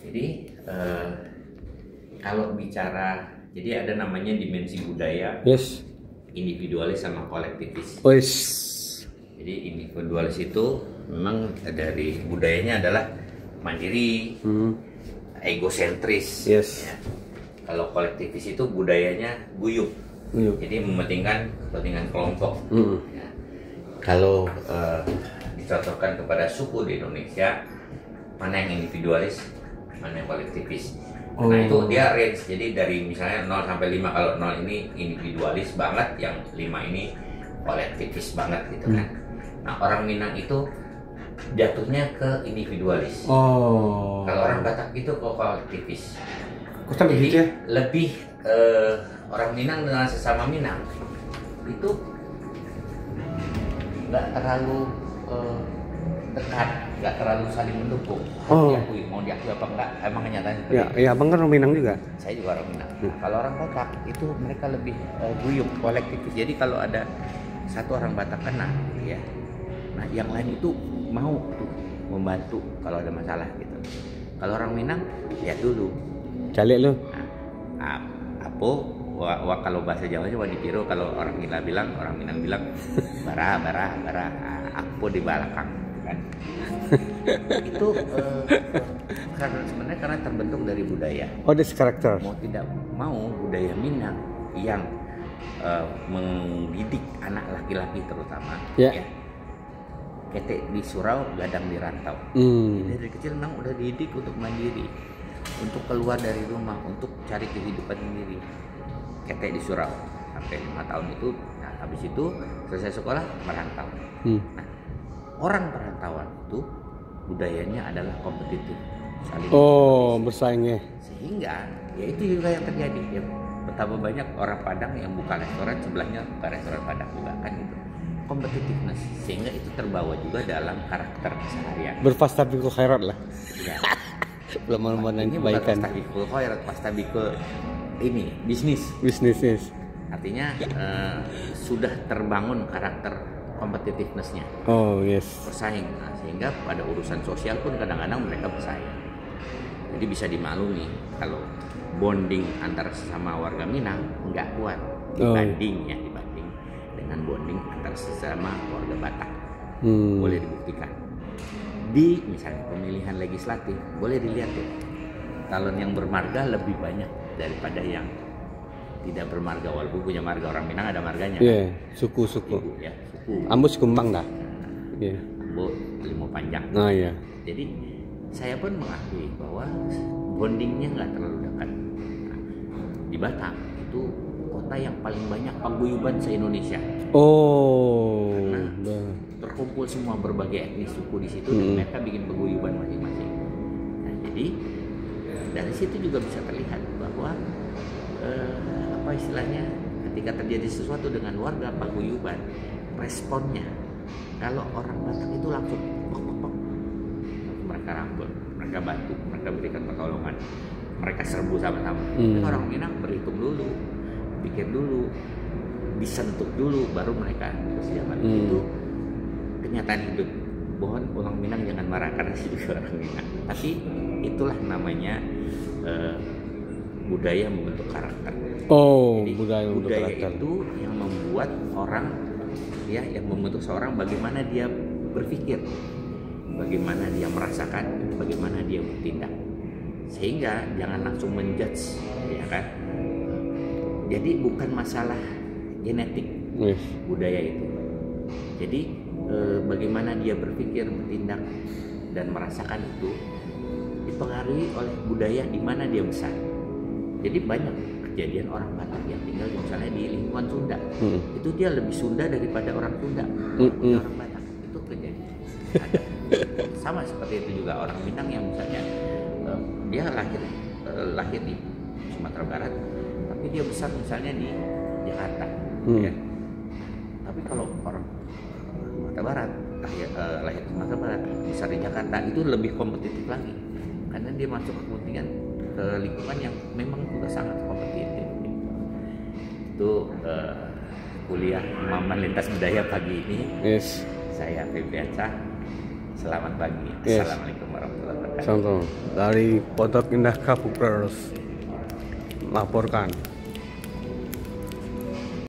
Jadi kalau bicara, jadi ada namanya dimensi budaya, Yes. individualis sama kolektivis. Wes. Jadi individualis itu memang dari budayanya adalah mandiri, egosentris. Yes. Ya. Kalau kolektivis itu budayanya guyup, jadi mementingkan kepentingan kelompok. Ya. Kalau dicocokkan kepada suku di Indonesia, mana yang individualis, mana yang kolektivis. Nah itu dia range, jadi dari misalnya 0 sampai 5, kalau 0 ini individualis banget, yang 5 ini kolektivis banget gitu kan. Nah orang Minang itu jatuhnya ke individualis. Kalau orang Batak itu ke kolektivis. Jadi gitu ya? lebih orang Minang dengan sesama Minang itu nggak terlalu dekat, nggak terlalu saling mendukung. Mau diakui apa enggak, emang kenyataannya seperti itu. Ya, abang kan orang Minang juga. Saya juga orang Minang. Nah, kalau orang Batak itu mereka lebih guyup, kolektivis. Jadi kalau ada satu orang Batak kena, ya, nah yang lain itu mau tuh membantu kalau ada masalah gitu. Kalau orang Minang lihat dulu. Calik lu. Nah, kalau bahasa Jawanya wadipiro, kalau orang Minang bilang bara, aku di belakang kan. Itu karena sebenarnya karena terbentuk dari budaya. This karakter. Mau tidak mau budaya Minang yang mendidik anak laki-laki terutama, ya. Ketek di surau, gadang di rantau. Jadi dari kecil memang udah dididik untuk mandiri, untuk keluar dari rumah, untuk cari kehidupan sendiri. Ketek di surau sampai 5 tahun itu. Nah, habis itu selesai sekolah merantau. Nah, orang perantauan itu budayanya adalah kompetitif, saling bersaingnya. Sehingga ya itu juga yang terjadi. Ya, betapa banyak orang Padang yang buka restoran, sebelahnya buka restoran Padang juga kan gitu. Kompetitiveness, sehingga itu terbawa juga dalam karakter keseharian. Berfastabiqul khairat lah. Ya. Belum menemukan Ini bukan fastabiqul khairat, fastabiqul ini bisnis. Artinya sudah terbangun karakter competitiveness-nya. Bersaing. Nah, sehingga pada urusan sosial pun kadang-kadang mereka bersaing. Jadi bisa dimaklumi kalau bonding antara sesama warga Minang nggak kuat dibanding dengan bonding antara sesama warga Batak. Boleh dibuktikan. Di misalnya pemilihan legislatif boleh dilihat tuh, calon yang bermarga lebih banyak daripada yang tidak bermarga, walaupun punya marga. Orang Minang ada marganya. Suku. Ya, suku. Ambo Sikumbang dah. Ambo Limo Panjang. Jadi saya pun mengakui bahwa bondingnya nggak terlalu dekat. Nah, di Batak itu kota yang paling banyak paguyuban se-Indonesia. Karena terkumpul semua berbagai etnis suku di situ, dan mereka bikin paguyuban masing-masing. Nah, jadi dari situ juga bisa terlihat bahwa apa istilahnya, ketika terjadi sesuatu dengan warga paguyuban, responnya kalau orang Batak itu langsung mereka rangkul, mereka bantu, mereka berikan pertolongan, mereka serbu sama-sama. Tapi orang Minang berhitung dulu, pikir dulu, disentuh dulu, baru mereka bersiapan. Itu kenyataan hidup. Mohon orang Minang jangan marah karena saya juga orang Minang. Tapi itulah namanya budaya membentuk karakter. Jadi, budaya itu yang membuat orang, ya, yang membentuk seorang bagaimana dia berpikir, bagaimana dia merasakan, bagaimana dia bertindak. Sehingga jangan langsung menjudge, ya kan? Jadi bukan masalah genetik budaya itu. Jadi bagaimana dia berpikir, bertindak, dan merasakan itu dipengaruhi oleh budaya di mana dia besar. Jadi banyak kejadian orang Batak yang tinggal misalnya di lingkungan Sunda, itu dia lebih Sunda daripada orang Sunda. Orang Batak itu kejadian. Sama seperti itu juga orang Minang yang misalnya dia lahir di Sumatera Barat, tapi dia besar misalnya di Jakarta. Ya. Tapi kalau orang Sumatera Barat lahir di Sumatera Barat, besar di Jakarta, itu lebih kompetitif lagi karena dia masuk ke lingkungan yang memang sudah sangat kompetitif. Itu kuliah Pemahaman Lintas Budaya pagi ini. Saya Febri Acah. Selamat pagi. Yes. Assalamualaikum warahmatullahi wabarakatuh. Sama dari Pondok Indah Kapuk Bros melaporkan.